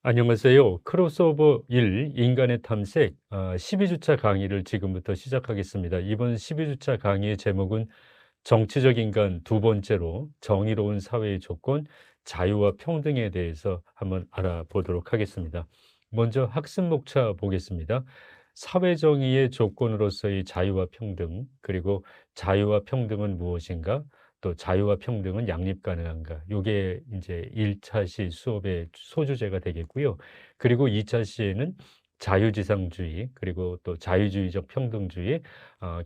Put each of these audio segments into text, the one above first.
안녕하세요. 크로스오버 1 인간의 탐색 12주차 강의를 지금부터 시작하겠습니다. 이번 12주차 강의의 제목은 정치적 인간 두 번째로 정의로운 사회의 조건, 자유와 평등에 대해서 한번 알아보도록 하겠습니다. 먼저 학습 목차 보겠습니다. 사회 정의의 조건으로서의 자유와 평등, 그리고 자유와 평등은 무엇인가? 또 자유와 평등은 양립 가능한가? 요게 이제 1차 시 수업의 소주제가 되겠고요. 그리고 2차 시에는 자유지상주의, 그리고 또 자유주의적 평등주의,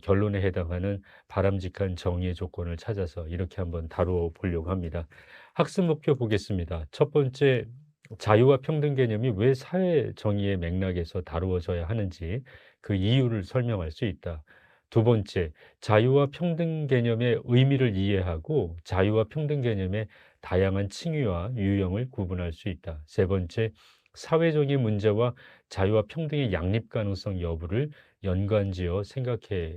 결론에 해당하는 바람직한 정의의 조건을 찾아서 이렇게 한번 다루어 보려고 합니다. 학습 목표 보겠습니다. 첫 번째, 자유와 평등 개념이 왜 사회 정의의 맥락에서 다루어져야 하는지 그 이유를 설명할 수 있다. 두 번째, 자유와 평등 개념의 의미를 이해하고 자유와 평등 개념의 다양한 층위와 유형을 구분할 수 있다. 세 번째, 사회적인 문제와 자유와 평등의 양립 가능성 여부를 연관지어 생각해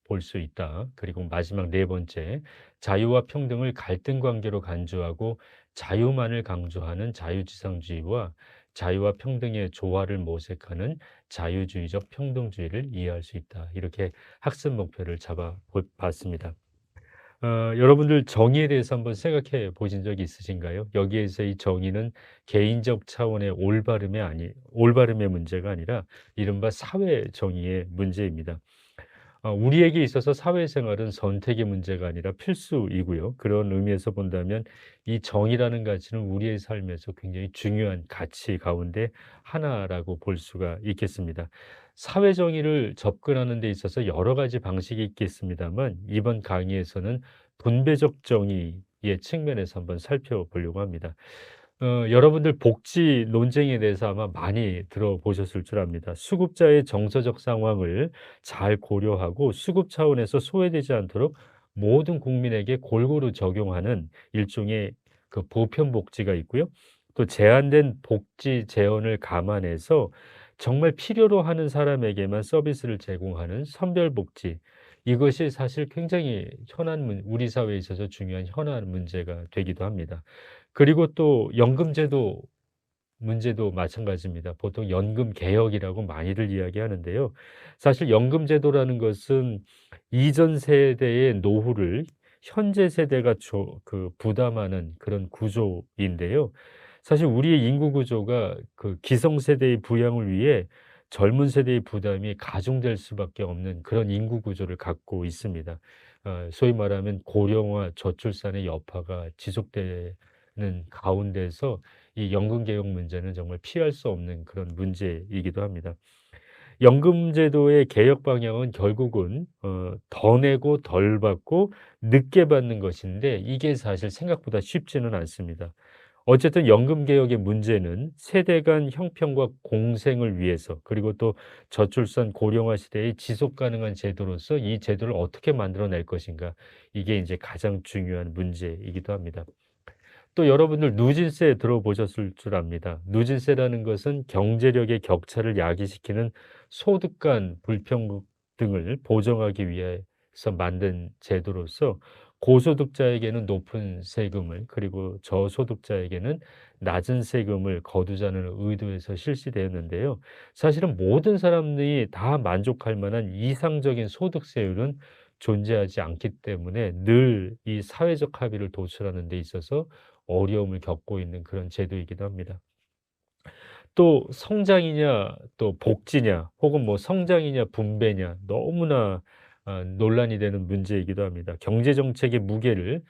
볼 수 있다. 그리고 마지막 네 번째, 자유와 평등을 갈등 관계로 간주하고 자유만을 강조하는 자유지상주의와 자유와 평등의 조화를 모색하는 자유주의적 평등주의를 이해할 수 있다. 이렇게 학습 목표를 잡아 봤습니다. 여러분들 정의에 대해서 한번 생각해 보신 적이 있으신가요? 여기에서 이 정의는 개인적 차원의 올바름의 문제가 아니라 이른바 사회 정의의 문제입니다. 우리에게 있어서 사회생활은 선택의 문제가 아니라 필수이고요. 그런 의미에서 본다면 이 정의라는 가치는 우리의 삶에서 굉장히 중요한 가치 가운데 하나라고 볼 수가 있겠습니다. 사회 정의를 접근하는 데 있어서 여러 가지 방식이 있겠습니다만 이번 강의에서는 분배적 정의의 측면에서 한번 살펴보려고 합니다. 여러분들 복지 논쟁에 대해서 아마 많이 들어보셨을 줄 압니다. 수급자의 정서적 상황을 잘 고려하고 수급 차원에서 소외되지 않도록 모든 국민에게 골고루 적용하는 일종의 그 보편 복지가 있고요. 또 제한된 복지 재원을 감안해서 정말 필요로 하는 사람에게만 서비스를 제공하는 선별 복지. 이것이 사실 굉장히 우리 사회에 있어서 중요한 현안 문제가 되기도 합니다. 그리고 또 연금제도 문제도 마찬가지입니다. 보통 연금 개혁이라고 많이들 이야기하는데요. 사실 연금제도라는 것은 이전 세대의 노후를 현재 세대가 부담하는 그런 구조인데요. 사실 우리의 인구 구조가 그 기성세대의 부양을 위해 젊은 세대의 부담이 가중될 수밖에 없는 그런 인구 구조를 갖고 있습니다. 소위 말하면 고령화 저출산의 여파가 지속되는 가운데서 이 연금 개혁 문제는 정말 피할 수 없는 그런 문제이기도 합니다. 연금 제도의 개혁 방향은 결국은 더 내고 덜 받고 늦게 받는 것인데 이게 사실 생각보다 쉽지는 않습니다. 어쨌든 연금 개혁의 문제는 세대 간 형평과 공생을 위해서 그리고 또 저출산 고령화 시대의 지속 가능한 제도로서 이 제도를 어떻게 만들어낼 것인가 이게 이제 가장 중요한 문제이기도 합니다. 또 여러분들 누진세 들어보셨을 줄 압니다. 누진세라는 것은 경제력의 격차를 야기시키는 소득 간 불평등을 보정하기 위해서 만든 제도로서 고소득자에게는 높은 세금을 그리고 저소득자에게는 낮은 세금을 거두자는 의도에서 실시되었는데요. 사실은 모든 사람들이 다 만족할 만한 이상적인 소득세율은 존재하지 않기 때문에 늘 이 사회적 합의를 도출하는 데 있어서 어려움을 겪고 있는 그런 제도이기도 합니다. 또 성장이냐 또 복지냐 혹은 뭐 성장이냐 분배냐 너무나 논란이 되는 문제이기도 합니다. 경제 정책의 무게를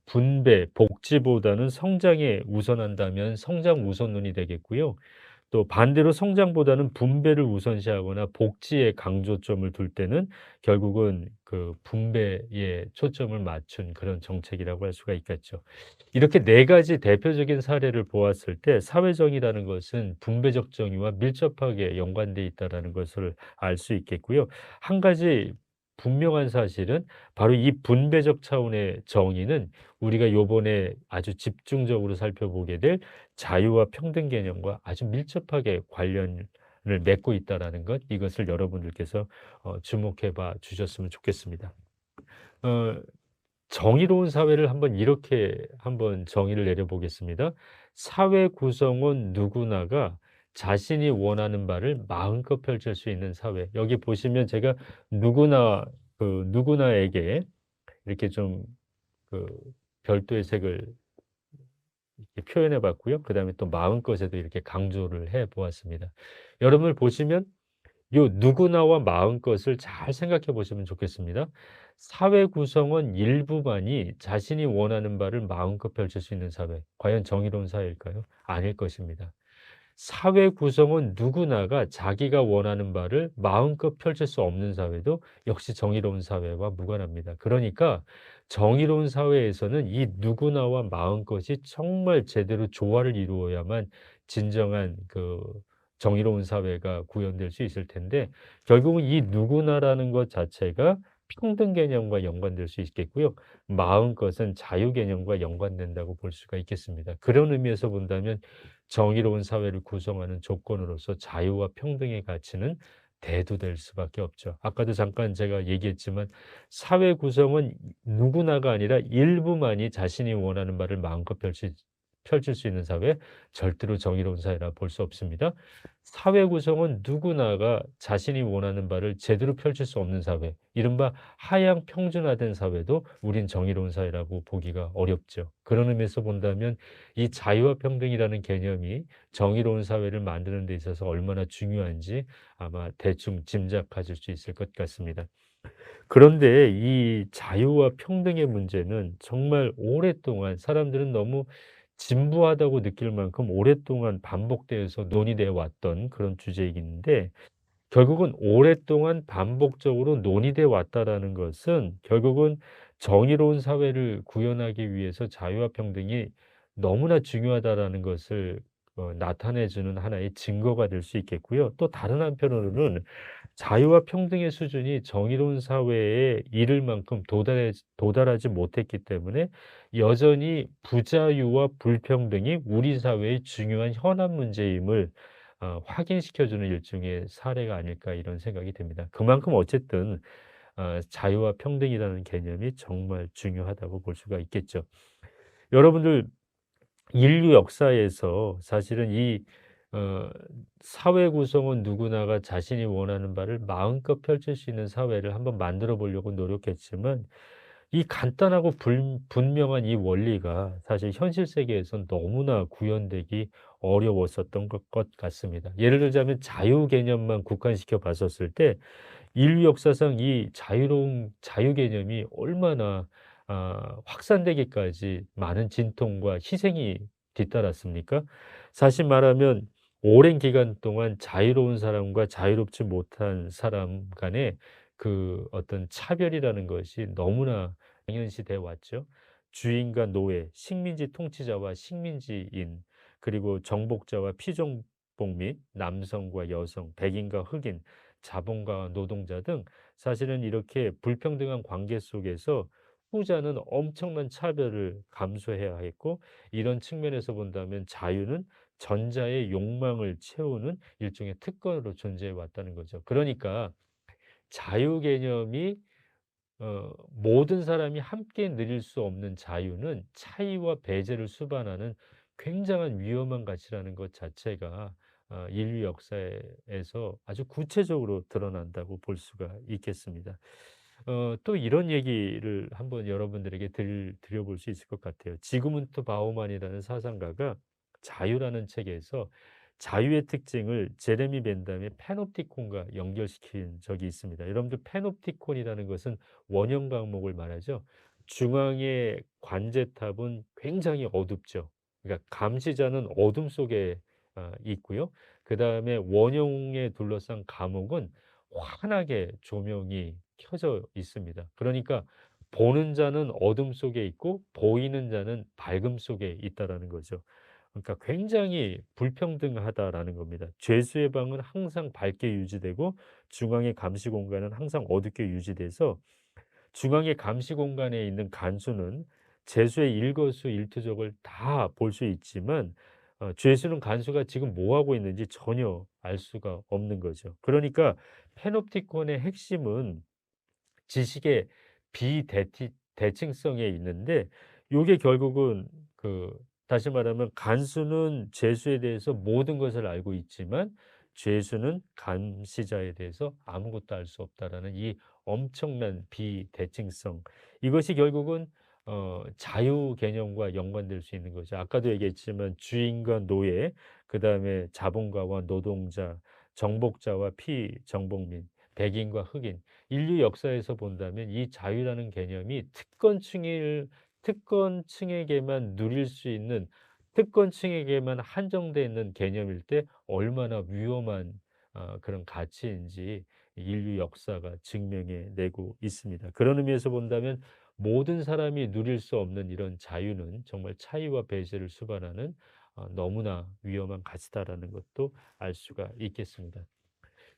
분배, 복지보다는 성장에 우선한다면 성장 우선론이 되겠고요. 또 반대로 성장보다는 분배를 우선시하거나 복지에 강조점을 둘 때는 결국은 그 분배에 초점을 맞춘 그런 정책이라고 할 수가 있겠죠. 이렇게 네 가지 대표적인 사례를 보았을 때 사회정의라는 것은 분배적 정의와 밀접하게 연관돼 있다라는 것을 알 수 있겠고요. 한 가지 분명한 사실은 바로 이 분배적 차원의 정의는 우리가 요번에 아주 집중적으로 살펴보게 될 자유와 평등 개념과 아주 밀접하게 관련을 맺고 있다라는 것, 이것을 여러분들께서 주목해 봐 주셨으면 좋겠습니다. 어 정의로운 사회를 한번 이렇게 한번 정의를 내려 보겠습니다. 사회 구성원 누구나가 자신이 원하는 바를 마음껏 펼칠 수 있는 사회. 여기 보시면 제가 누구나 누구나에게 이렇게 좀 그 별도의 색을 이렇게 표현해 봤고요. 그다음에 또 마음껏에도 이렇게 강조를 해 보았습니다. 여러분을 보시면 요 누구나와 마음것을 잘 생각해 보시면 좋겠습니다. 사회 구성원 일부만이 자신이 원하는 바를 마음껏 펼칠 수 있는 사회. 과연 정의로운 사회일까요? 아닐 것입니다. 사회 구성원 누구나가 자기가 원하는 바를 마음껏 펼칠 수 없는 사회도 역시 정의로운 사회와 무관합니다. 그러니까 정의로운 사회에서는 이 누구나와 마음것이 정말 제대로 조화를 이루어야만 진정한 정의로운 사회가 구현될 수 있을 텐데, 결국은 이 누구나라는 것 자체가 평등 개념과 연관될 수 있겠고요. 마음것은 자유 개념과 연관된다고 볼 수가 있겠습니다. 그런 의미에서 본다면 정의로운 사회를 구성하는 조건으로서 자유와 평등의 가치는 대두될 수밖에 없죠. 아까도 잠깐 제가 얘기했지만 사회 구성은 누구나가 아니라 일부만이 자신이 원하는 바를 마음껏 펼칠 수 있는 사회, 절대로 정의로운 사회라 볼 수 없습니다. 사회 구성은 누구나가 자신이 원하는 바를 제대로 펼칠 수 없는 사회, 이른바 하향 평준화된 사회도 우린 정의로운 사회라고 보기가 어렵죠. 그런 의미에서 본다면 이 자유와 평등이라는 개념이 정의로운 사회를 만드는 데 있어서 얼마나 중요한지 아마 대충 짐작하실 수 있을 것 같습니다. 그런데 이 자유와 평등의 문제는 정말 오랫동안 사람들은 너무 진부하다고 느낄 만큼 오랫동안 반복되어서 논의되어 왔던 그런 주제이긴데, 결국은 오랫동안 반복적으로 논의되어 왔다라는 것은 결국은 정의로운 사회를 구현하기 위해서 자유와 평등이 너무나 중요하다라는 것을 나타내 주는 하나의 증거가 될 수 있겠고요. 또 다른 한편으로는 자유와 평등의 수준이 정의로운 사회에 이를 만큼 도달하지 못했기 때문에 여전히 부자유와 불평등이 우리 사회의 중요한 현안 문제임을 확인시켜 주는 일종의 사례가 아닐까, 이런 생각이 듭니다. 그만큼 어쨌든 자유와 평등이라는 개념이 정말 중요하다고 볼 수가 있겠죠. 여러분들, 인류 역사에서 사실은 이 어 사회 구성원 누구나가 자신이 원하는 바를 마음껏 펼칠 수 있는 사회를 한번 만들어 보려고 노력했지만, 이 간단하고 분명한 이 원리가 사실 현실 세계에선 너무나 구현되기 어려웠었던 것 같습니다. 예를 들자면 자유 개념만 국한시켜 봤었을 때 인류 역사상 이 자유 개념이 얼마나 확산되기까지 많은 진통과 희생이 뒤따랐습니까? 사실 말하면 오랜 기간 동안 자유로운 사람과 자유롭지 못한 사람 간의 어떤 차별이라는 것이 너무나 당연시돼 왔죠. 주인과 노예, 식민지 통치자와 식민지인, 그리고 정복자와 피정복 및 남성과 여성, 백인과 흑인, 자본가와 노동자 등 사실은 이렇게 불평등한 관계 속에서 후자는 엄청난 차별을 감수해야 했고, 이런 측면에서 본다면 자유는 전자의 욕망을 채우는 일종의 특권으로 존재해 왔다는 거죠. 그러니까 자유 개념이 모든 사람이 함께 누릴 수 없는 자유는 차이와 배제를 수반하는 굉장한 위험한 가치라는 것 자체가 인류 역사에서 아주 구체적으로 드러난다고 볼 수가 있겠습니다. 또 이런 얘기를 한번 여러분들에게 드려볼 수 있을 것 같아요. 지그문트 바우만이라는 사상가가 자유라는 책에서 자유의 특징을 제레미 벤담의 패놉티콘과 연결시킨 적이 있습니다. 여러분들, 패놉티콘이라는 것은 원형 강목을 말하죠. 중앙의 관제탑은 굉장히 어둡죠. 그러니까 감시자는 어둠 속에 있고요. 그다음에 원형에 둘러싼 감옥은 환하게 조명이 켜져 있습니다. 그러니까 보는 자는 어둠 속에 있고 보이는 자는 밝음 속에 있다라는 거죠. 그러니까 굉장히 불평등하다라는 겁니다. 죄수의 방은 항상 밝게 유지되고 중앙의 감시 공간은 항상 어둡게 유지돼서, 중앙의 감시 공간에 있는 간수는 죄수의 일거수일투족을 다 볼 수 있지만 죄수는 간수가 지금 뭐 하고 있는지 전혀 알 수가 없는 거죠. 그러니까 패놉티콘의 핵심은 지식의 비대칭 대칭성에 있는데 요게 결국은 그 다시 말하면 간수는 죄수에 대해서 모든 것을 알고 있지만 죄수는 감시자에 대해서 아무것도 알 수 없다라는 이 엄청난 비대칭성. 이것이 결국은 자유 개념과 연관될 수 있는 거죠. 아까도 얘기했지만 주인과 노예, 그다음에 자본가와 노동자, 정복자와 피정복민, 백인과 흑인. 인류 역사에서 본다면 이 자유라는 개념이 특권층에게만 누릴 수 있는, 특권층에게만 한정돼 있는 개념일 때 얼마나 위험한 그런 가치인지 인류 역사가 증명해 내고 있습니다. 그런 의미에서 본다면 모든 사람이 누릴 수 없는 이런 자유는 정말 차이와 배제를 수반하는 너무나 위험한 가치다라는 것도 알 수가 있겠습니다.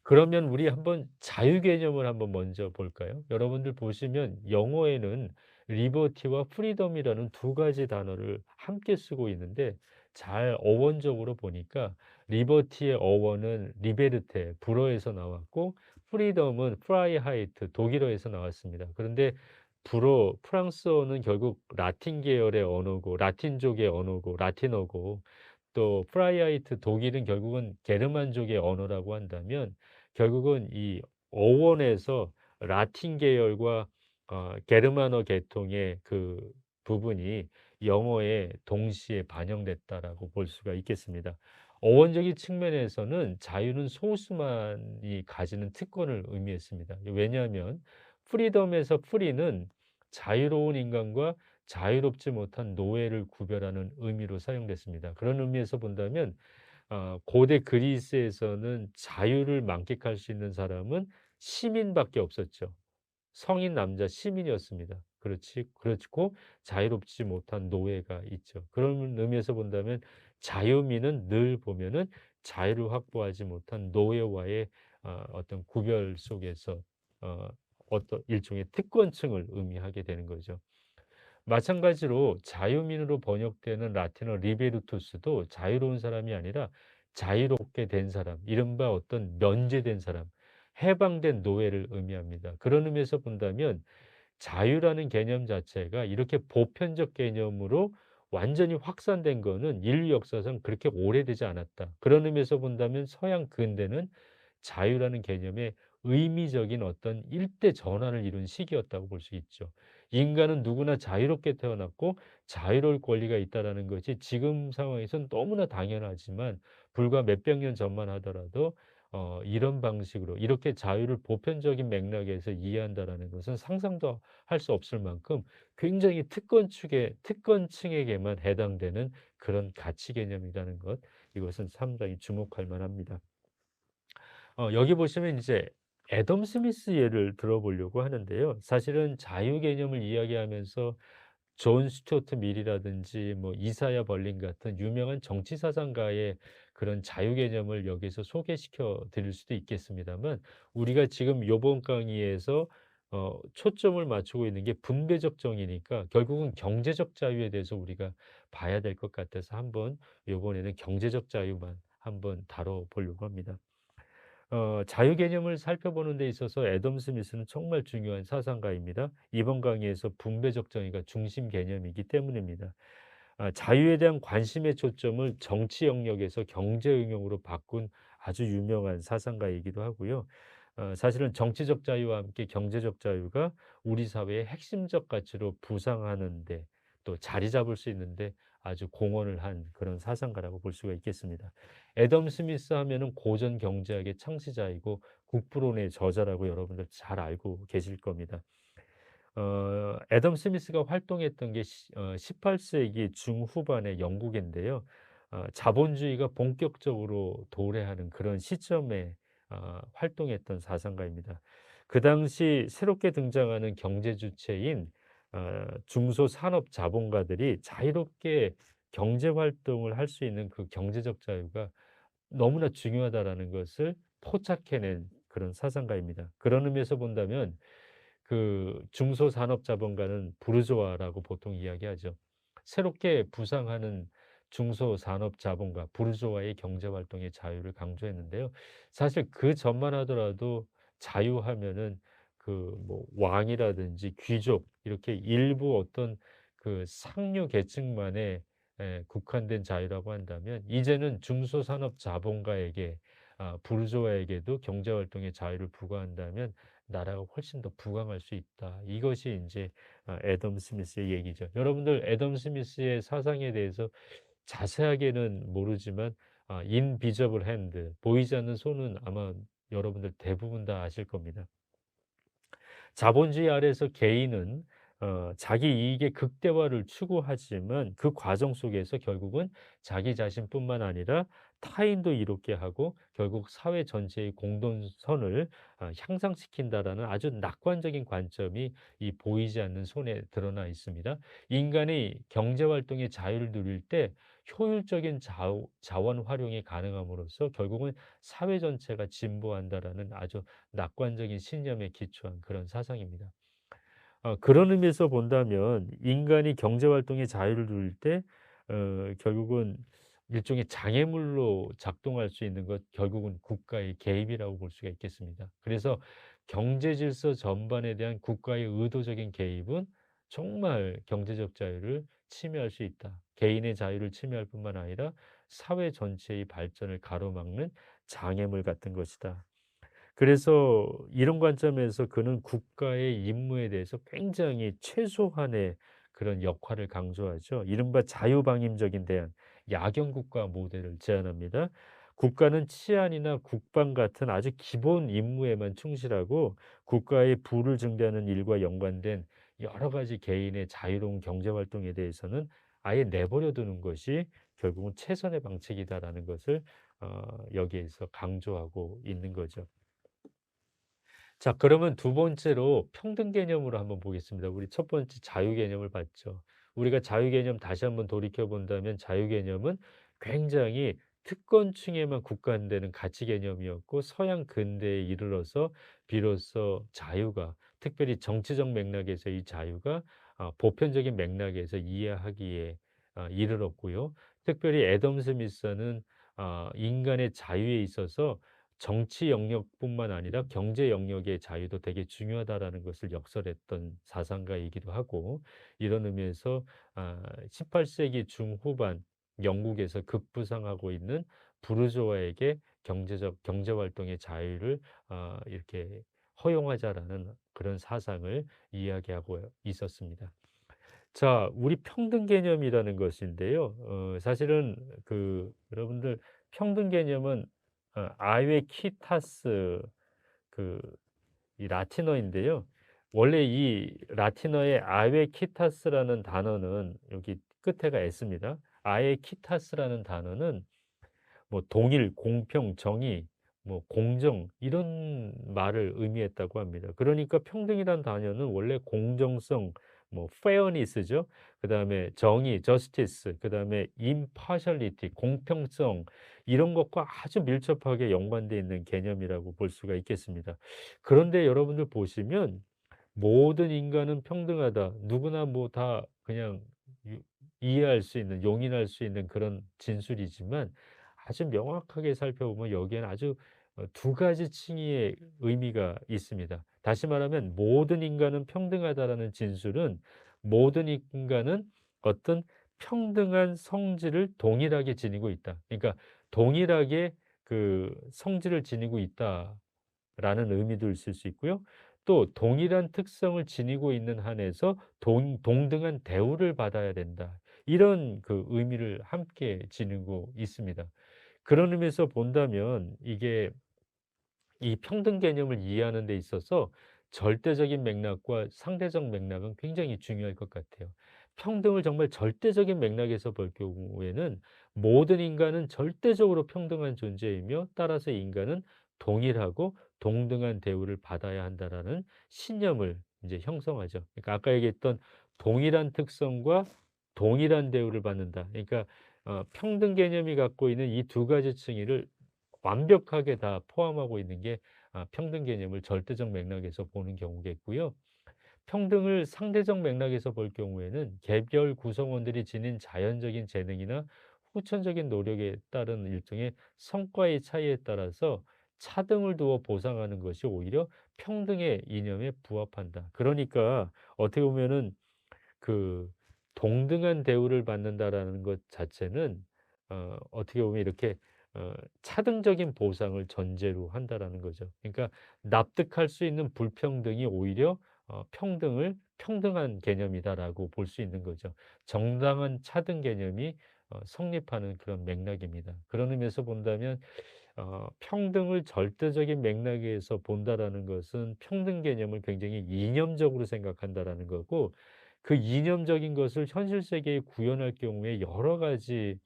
그러면 우리 한번 자유 개념을 한번 먼저 볼까요? 여러분들 보시면 영어에는 리버티와 프리덤이라는 두 가지 단어를 함께 쓰고 있는데 잘 어원적으로 보니까 리버티의 어원은 리베르테, 불어에서 나왔고 프리덤은 프라이하이트, 독일어에서 나왔습니다. 그런데 불어, 프랑스어는 결국 라틴 계열의 언어고 라틴족의 언어고 라틴어고 또 프라이하이트 독일은 결국은 게르만족의 언어라고 한다면 결국은 이 어원에서 라틴 계열과 게르만어 계통의 그 부분이 영어에 동시에 반영됐다라고 볼 수가 있겠습니다. 어원적인 측면에서는 자유는 소수만이 가지는 특권을 의미했습니다. 왜냐하면 프리덤에서 프리는 자유로운 인간과 자유롭지 못한 노예를 구별하는 의미로 사용됐습니다. 그런 의미에서 본다면 고대 그리스에서는 자유를 만끽할 수 있는 사람은 시민밖에 없었죠. 성인 남자 시민이었습니다. 그렇고 자유롭지 못한 노예가 있죠. 그런 의미에서 본다면 자유민은 늘 보면은 자유를 확보하지 못한 노예와의 어떤 구별 속에서 어 어떤 일종의 특권층을 의미하게 되는 거죠. 마찬가지로 자유민으로 번역되는 라틴어 리베르투스도 자유로운 사람이 아니라 자유롭게 된 사람, 이른바 어떤 면제된 사람, 해방된 노예를 의미합니다. 그런 의미에서 본다면 자유라는 개념 자체가 이렇게 보편적 개념으로 완전히 확산된 거는 인류 역사상 그렇게 오래되지 않았다. 그런 의미에서 본다면 서양 근대는 자유라는 개념의 의미적인 어떤 일대 전환을 이룬 시기였다고 볼 수 있죠. 인간은 누구나 자유롭게 태어났고 자유로울 권리가 있다라는 것이 지금 상황에선 너무나 당연하지만 불과 몇백 년 전만 하더라도 이런 방식으로 이렇게 자유를 보편적인 맥락에서 이해한다라는 것은 상상도 할 수 없을 만큼 굉장히 특권층에게만 해당되는 그런 가치 개념이라는 것, 이것은 상당히 주목할 만합니다. 여기 보시면 이제 애덤 스미스 예를 들어보려고 하는데요. 사실은 자유 개념을 이야기하면서 존 스튜어트 밀이라든지 뭐 이사야 벌린 같은 유명한 정치 사상가의 그런 자유 개념을 여기서 소개시켜 드릴 수도 있겠습니다만 우리가 지금 요번 강의에서 초점을 맞추고 있는 게 분배적 정의니까 결국은 경제적 자유에 대해서 우리가 봐야 될 것 같아서 한번 요번에는 경제적 자유만 한번 다뤄 보려고 합니다. 자유 개념을 살펴보는 데 있어서 애덤 스미스는 정말 중요한 사상가입니다. 이번 강의에서 분배적 정의가 중심 개념이기 때문입니다. 자유에 대한 관심의 초점을 정치 영역에서 경제 영역으로 바꾼 아주 유명한 사상가이기도 하고요. 사실은 정치적 자유와 함께 경제적 자유가 우리 사회의 핵심적 가치로 부상하는 데 또 자리 잡을 수 있는데 아주 공헌을 한 그런 사상가라고 볼 수가 있겠습니다. 애덤 스미스 하면은 고전 경제학의 창시자이고 국부론의 저자라고 여러분들 잘 알고 계실 겁니다. 애덤 스미스가 활동했던 게 18세기 중후반의 영국인데요. 자본주의가 본격적으로 도래하는 그런 시점에 활동했던 사상가입니다. 그 당시 새롭게 등장하는 경제 주체인 중소산업 자본가들이 자유롭게 경제 활동을 할 수 있는 그 경제적 자유가 너무나 중요하다라는 것을 포착해낸 그런 사상가입니다. 그런 의미에서 본다면 그 중소산업자본가는 부르주아라고 보통 이야기하죠. 새롭게 부상하는 중소산업자본가, 부르주아의 경제활동의 자유를 강조했는데요. 사실 그 전만 하더라도 자유하면은 그 뭐 왕이라든지 귀족 이렇게 일부 어떤 그 상류 계층만에 국한된 자유라고 한다면 이제는 중소산업 자본가에게 부르주아에게도 경제 활동의 자유를 부과한다면 나라가 훨씬 더 부강할 수 있다. 이것이 인제 애덤 스미스의 얘기죠. 여러분들 애덤 스미스의 사상에 대해서 자세하게는 모르지만 인비저블 핸드 보이지 않는 손은 아마 여러분들 대부분 다 아실 겁니다. 자본주의 아래에서 개인은 자기 이익의 극대화를 추구하지만 그 과정 속에서 결국은 자기 자신뿐만 아니라 타인도 이롭게 하고 결국 사회 전체의 공동선을 향상시킨다라는 아주 낙관적인 관점이 이 보이지 않는 손에 드러나 있습니다. 인간이 경제 활동의 자유를 누릴 때 효율적인 자원 활용이 가능함으로써 결국은 사회 전체가 진보한다라는 아주 낙관적인 신념에 기초한 그런 사상입니다. 그런 의미에서 본다면 인간이 경제 활동의 자유를 누릴 때 결국은 일종의 장애물로 작동할 수 있는 것 결국은 국가의 개입이라고 볼 수가 있겠습니다. 그래서 경제 질서 전반에 대한 국가의 의도적인 개입은 정말 경제적 자유를 침해할 수 있다. 개인의 자유를 침해할 뿐만 아니라 사회 전체의 발전을 가로막는 장애물 같은 것이다. 그래서 이런 관점에서 그는 국가의 임무에 대해서 굉장히 최소한의 그런 역할을 강조하죠. 이른바 자유방임적인 대안, 야경국가 모델을 제안합니다. 국가는 치안이나 국방 같은 아주 기본 임무에만 충실하고 국가의 부를 증대하는 일과 연관된 여러 가지 개인의 자유로운 경제 활동에 대해서는 아예 내버려 두는 것이 결국은 최선의 방책이다라는 것을 여기에서 강조하고 있는 거죠. 자 그러면 두 번째로 평등 개념으로 한번 보겠습니다. 우리 첫 번째 자유 개념을 봤죠. 우리가 자유 개념 다시 한번 돌이켜 본다면 자유 개념은 굉장히 특권층에만 국한되는 가치 개념이었고 서양 근대에 이르러서 비로소 자유가 특별히 정치적 맥락에서 이 자유가 보편적인 맥락에서 이해하기에 이르렀고요. 특별히 애덤 스미스는 인간의 자유에 있어서 정치 영역뿐만 아니라 경제 영역의 자유도 되게 중요하다라는 것을 역설했던 사상가이기도 하고 이런 의미에서 18세기 중후반 영국에서 급부상하고 있는 부르주아에게 경제적 경제 활동의 자유를 이렇게 허용하자라는 그런 사상을 이야기하고 있었습니다. 자, 우리 평등 개념이라는 것인데요. 사실은 그 여러분들 평등 개념은 아이웨키타스 그 이 라틴어인데요. 원래 이 라틴어의 아이웨키타스라는 단어는 여기 끝에가 s입니다. 아이웨키타스라는 단어는 뭐 동일, 공평, 정의, 뭐 공정 이런 말을 의미했다고 합니다. 그러니까 평등이란 단어는 원래 공정성, 뭐 fairness죠. 그다음에 정의, justice, 그다음에 impartiality, 공평성 이런 것과 아주 밀접하게 연관돼 있는 개념이라고 볼 수가 있겠습니다. 그런데 여러분들 보시면 모든 인간은 평등하다. 누구나 뭐 다 그냥 유 이해할 수 있는 용인할 수 있는 그런 진술이지만 아주 명확하게 살펴보면 여기에는 아주 두 가지 층위의 의미가 있습니다. 다시 말하면 모든 인간은 평등하다라는 진술은 모든 인간은 어떤 평등한 성질을 동일하게 지니고 있다. 그러니까 동일하게 그 성질을 지니고 있다라는 의미도 있을 수 있고요. 또 동일한 특성을 지니고 있는 한에서 동등한 대우를 받아야 된다. 이런 그 의미를 함께 지니고 있습니다. 그런 의미에서 본다면 이게 이 평등 개념을 이해하는 데 있어서 절대적인 맥락과 상대적 맥락은 굉장히 중요할 것 같아요. 평등을 정말 절대적인 맥락에서 볼 경우에는 모든 인간은 절대적으로 평등한 존재이며 따라서 인간은 동일하고 동등한 대우를 받아야 한다라는 신념을 이제 형성하죠. 그러니까 아까 얘기했던 동일한 특성과 동일한 대우를 받는다. 그러니까 평등 개념이 갖고 있는 이 두 가지 층위를 완벽하게 다 포함하고 있는 게 평등 개념을 절대적 맥락에서 보는 경우겠고요. 평등을 상대적 맥락에서 볼 경우에는 개별 구성원들이 지닌 자연적인 재능이나 후천적인 노력에 따른 일종의 성과의 차이에 따라서 차등을 두어 보상하는 것이 오히려 평등의 이념에 부합한다. 그러니까 어떻게 보면은 그 동등한 대우를 받는다라는 것 자체는 어떻게 보면 이렇게 차등적인 보상을 전제로 한다라는 거죠. 그러니까 납득할 수 있는 불평등이 오히려 평등을 평등한 개념이다라고 볼 수 있는 거죠. 정당한 차등 개념이 성립하는 그런 맥락입니다. 그런 의미에서 본다면 평등을 절대적인 맥락에서 본다라는 것은 평등 개념을 굉장히 이념적으로 생각한다라는 거고, 그 이념적인 것을 현실 세계에 구현할 경우에 여러 가지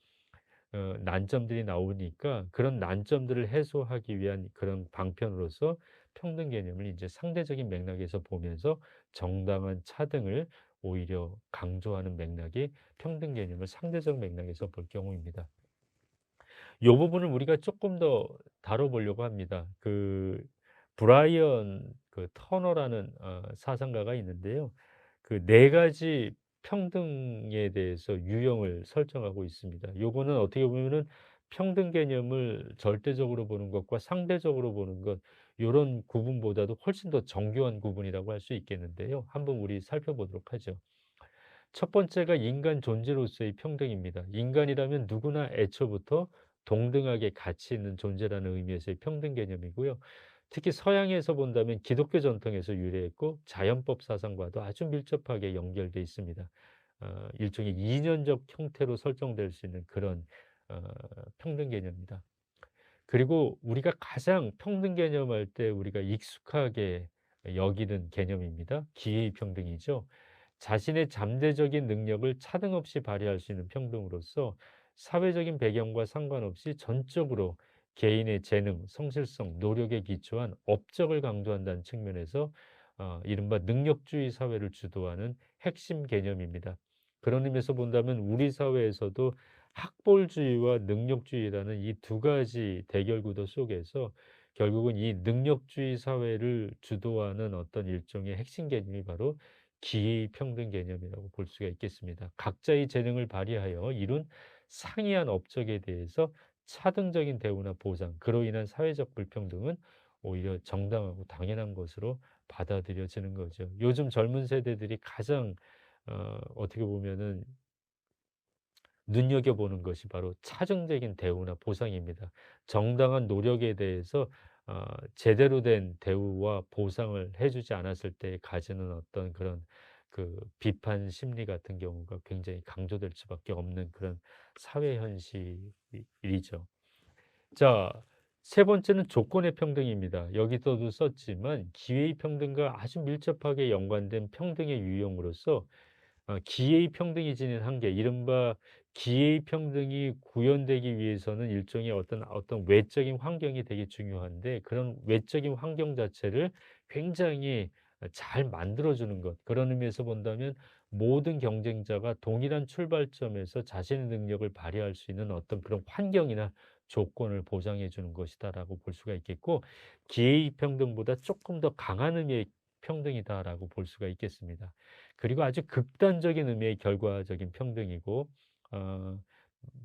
난점들이 나오니까 그런 난점들을 해소하기 위한 그런 방편으로서 평등 개념을 이제 상대적인 맥락에서 보면서 정당한 차등을 오히려 강조하는 맥락이 평등 개념을 상대적 맥락에서 볼 경우입니다. 요 부분을 우리가 쪼끔 더 다뤄보려고 합니다. 브라이언 터너라는 사상가가 있는데요. 그 4 가지 평등에 대해서 유형을 설정하고 있습니다. 요거는 어떻게 보면은 평등 개념을 절대적으로 보는 것과 상대적으로 보는 것, 요런 구분보다도 훨씬 더 정교한 구분이라고 할 수 있겠는데요. 한번 우리 살펴보도록 하죠. 첫 번째가 인간 존재로서의 평등입니다. 인간이라면 누구나 애초부터 동등하게 가치 있는 존재라는 의미에서의 평등 개념이고요. 특히 서양에서 본다면 기독교 전통에서 유래했고 자연법 사상과도 아주 밀접하게 연결돼 있습니다. 일종의 이념적 형태로 설정될 수 있는 그런 어 평등 개념입니다. 그리고 우리가 가장 평등 개념할 때 우리가 익숙하게 여기는 개념입니다. 기회의 평등이죠. 자신의 잠재적인 능력을 차등 없이 발휘할 수 있는 평등으로서 사회적인 배경과 상관없이 전적으로 개인의 재능, 성실성, 노력에 기초한 업적을 강조한다는 측면에서 이른바 능력주의 사회를 주도하는 핵심 개념입니다. 그런 의미에서 본다면 우리 사회에서도 학벌주의와 능력주의라는 이 두 가지 대결 구도 속에서 결국은 이 능력주의 사회를 주도하는 어떤 일종의 핵심 개념이 바로 기회 평등 개념이라고 볼 수가 있겠습니다. 각자의 재능을 발휘하여 이룬 상이한 업적에 대해서 차등적인 대우나 보상, 그로 인한 사회적 불평등은 오히려 정당하고 당연한 것으로 받아들여지는 거죠. 요즘 젊은 세대들이 가장 어떻게 보면은 눈여겨보는 것이 바로 차등적인 대우나 보상입니다. 정당한 노력에 대해서 제대로 된 대우와 보상을 해 주지 않았을 때 가지는 어떤 그런 비판 심리 같은 경우가 굉장히 강조될 수밖에 없는 그런 사회 현실이죠. 자, 세 번째는 조건의 평등입니다. 여기서도 썼지만 기회의 평등과 아주 밀접하게 연관된 평등의 유형으로서 기회의 평등이 지닌 한계, 이른바 기회의 평등이 구현되기 위해서는 일종의 어떤 외적인 환경이 되게 중요한데, 그런 외적인 환경 자체를 굉장히 잘 만들어 주는 것. 그런 의미에서 본다면 모든 경쟁자가 동일한 출발점에서 자신의 능력을 발휘할 수 있는 어떤 그런 환경이나 조건을 보장해 주는 것이다라고 볼 수가 있겠고, 기회의 평등보다 조금 더 강한 의미의 평등이다라고 볼 수가 있겠습니다. 그리고 아주 극단적인 의미의 결과적인 평등이고, 어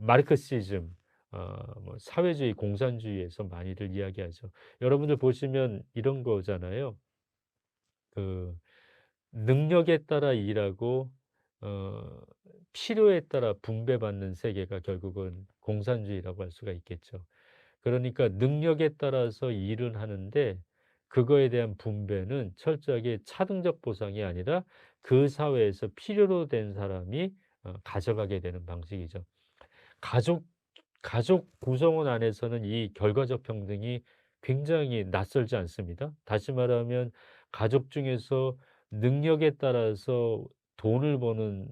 마르크시즘, 사회주의, 공산주의에서 많이들 이야기하죠. 여러분들 보시면 이런 거잖아요. 그 능력에 따라 일하고 어 필요에 따라 분배받는 세계가 결국은 공산주의라고 할 수가 있겠죠. 그러니까 능력에 따라서 일은 하는데 그거에 대한 분배는 철저하게 차등적 보상이 아니라 그 사회에서 필요로 된 사람이 가져가게 되는 방식이죠. 가족 가족 구성원 안에서는 이 결과적 평등이 굉장히 낯설지 않습니다. 다시 말하면 가족 중에서 능력에 따라서 돈을 버는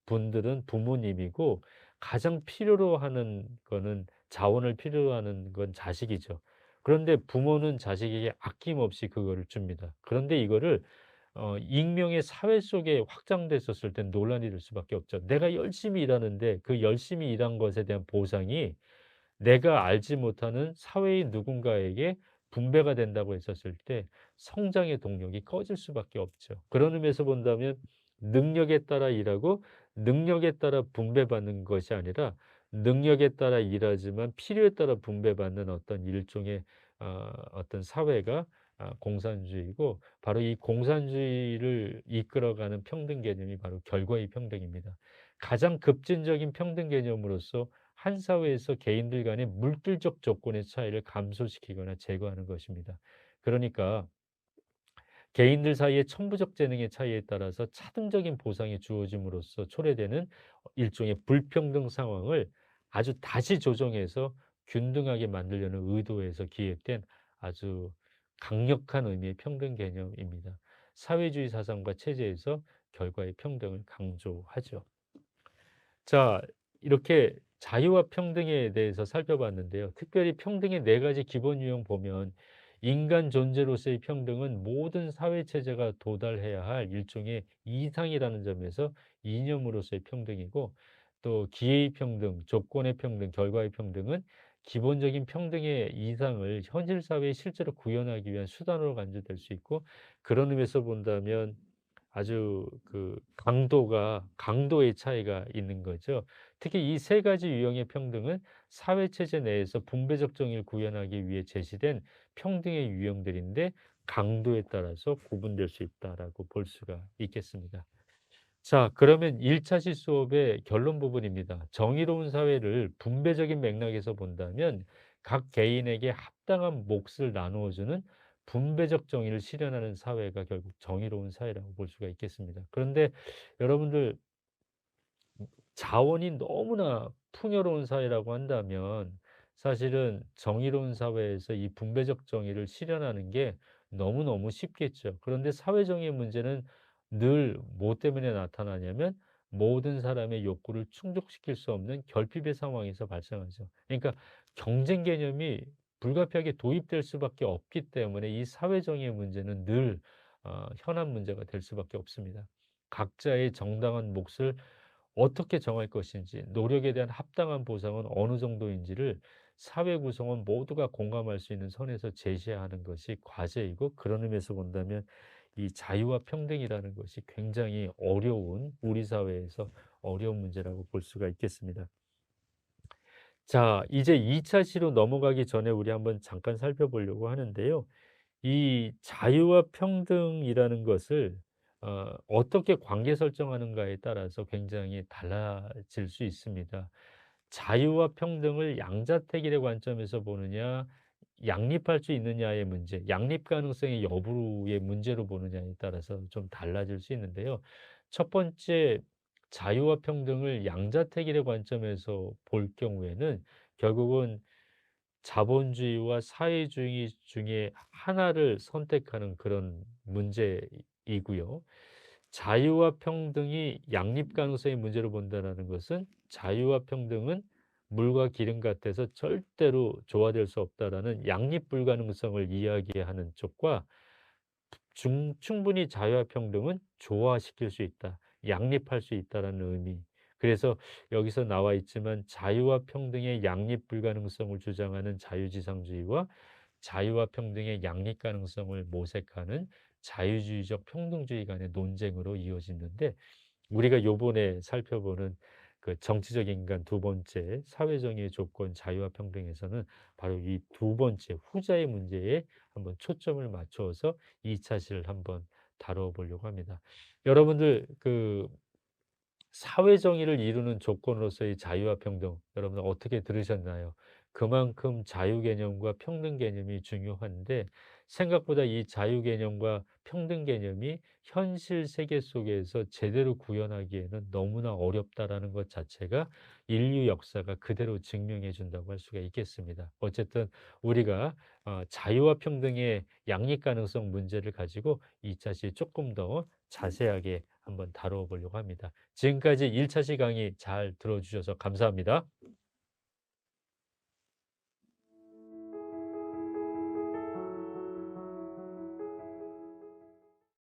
분들은 부모님이고, 가장 필요로 하는 거는, 자원을 필요로 하는 건 자식이죠. 그런데 부모는 자식에게 아낌없이 그거를 줍니다. 그런데 이거를 익명의 사회 속에 확장됐었을 땐 논란이 될 수밖에 없죠. 내가 열심히 일하는데 그 열심히 일한 것에 대한 보상이 내가 알지 못하는 사회의 누군가에게 분배가 된다고 했었을 때 성장의 동력이 꺼질 수밖에 없죠. 그런 의미에서 본다면 능력에 따라 일하고 능력에 따라 분배받는 것이 아니라 능력에 따라 일하지만 필요에 따라 분배받는 어떤 일종의 어떤 사회가 공산주의고 바로 이 공산주의를 이끌어가는 평등 개념이 바로 결과의 평등입니다. 가장 급진적인 평등 개념으로서 한 사회에서 개인들 간의 물질적 조건의 차이를 감소시키거나 제거하는 것입니다. 그러니까 개인들 사이의 천부적 재능의 차이에 따라서 차등적인 보상이 주어짐으로써 초래되는 일종의 불평등 상황을 아주 다시 조정해서 균등하게 만들려는 의도에서 기획된 아주 강력한 의미의 평등 개념입니다. 사회주의 사상과 체제에서 결과의 평등을 강조하죠. 자, 이렇게 자유와 평등에 대해서 살펴봤는데요. 특별히 평등의 네 가지 기본 유형 보면 인간 존재로서의 평등은 모든 사회 체제가 도달해야 할 일종의 이상이라는 점에서 이념으로서의 평등이고, 또 기회의 평등, 조건의 평등, 결과의 평등은 기본적인 평등의 이상을 현실 사회에 실제로 구현하기 위한 수단으로 간주될 수 있고, 그런 의미에서 본다면 아주 강도의 차이가 있는 거죠. 특히 이 세 가지 유형의 평등은 사회 체제 내에서 분배적 정의를 구현하기 위해 제시된 평등의 유형들인데 강도에 따라서 구분될 수 있다라고 볼 수가 있겠습니다. 자, 그러면 1 차시 수업의 결론 부분입니다. 정의로운 사회를 분배적인 맥락에서 본다면 각 개인에게 합당한 몫을 나누어 주는 분배적 정의를 실현하는 사회가 결국 정의로운 사회라고 볼 수가 있겠습니다. 그런데 여러분들, 자원이 너무나 풍요로운 사회라고 한다면 사실은 정의로운 사회에서 이 분배적 정의를 실현하는 게 너무너무 쉽겠죠. 그런데 사회 정의의 문제는 늘 뭐 때문에 나타나냐면 모든 사람의 욕구를 충족시킬 수 없는 결핍의 상황에서 발생하죠. 그러니까 경쟁 개념이 불가피하게 도입될 수밖에 없기 때문에 이 사회 정의의 문제는 늘 현안 문제가 될 수밖에 없습니다. 각자의 정당한 몫을 어떻게 정할 것인지, 노력에 대한 합당한 보상은 어느 정도인지를 사회 구성원 모두가 공감할 수 있는 선에서 제시해야 하는 것이 과제이고, 그런 의미에서 본다면 이 자유와 평등이라는 것이 굉장히 어려운, 우리 사회에서 어려운 문제라고 볼 수가 있겠습니다. 자, 이제 2 차 시로 넘어가기 전에 우리 한번 잠깐 살펴보려고 하는데요. 이 자유와 평등이라는 것을 어떻게 관계 설정하는가에 따라서 굉장히 달라질 수 있습니다. 자유와 평등을 양자택일의 관점에서 보느냐, 양립할 수 있느냐의 문제, 양립 가능성의 여부의 문제로 보느냐에 따라서 좀 달라질 수 있는데요. 첫 번째, 자유와 평등을 양자택일의 관점에서 볼 경우에는 결국은 자본주의와 사회주의 중에 하나를 선택하는 그런 문제이고요. 자유와 평등이 양립 가능성의 문제로 본다라는 것은 자유와 평등은 물과 기름 같아서 절대로 조화될 수 없다라는 양립 불가능성을 이야기하는 쪽과 충분히 자유와 평등은 조화시킬 수 있다, 양립할 수 있다라는 의미. 그래서 여기서 나와 있지만 자유와 평등의 양립 불가능성을 주장하는 자유지상주의와 자유와 평등의 양립 가능성을 모색하는 자유주의적 평등주의 간의 논쟁으로 이어지는데, 우리가 요번에 살펴보는 정치적 인간 두 번째 사회정의의 조건 자유와 평등에서는 바로 이 두 번째 후자의 문제에 한번 초점을 맞춰서 2 차 시를 한번 다뤄 보려고 합니다. 여러분들, 사회 정의를 이루는 조건으로서의 자유와 평등, 여러분 어떻게 들으셨나요? 그만큼 자유 개념과 평등 개념이 중요한데, 생각보다 이 자유 개념과 평등 개념이 현실 세계 속에서 제대로 구현하기에는 너무나 어렵다라는 것 자체가 인류 역사가 그대로 증명해 준다고 할 수가 있겠습니다. 어쨌든 우리가 자유와 평등의 양립 가능성 문제를 가지고 2 차시 조금 더 자세하게 한번 다뤄 보려고 합니다. 지금까지 1 차시 강의 잘 들어 주셔서 감사합니다.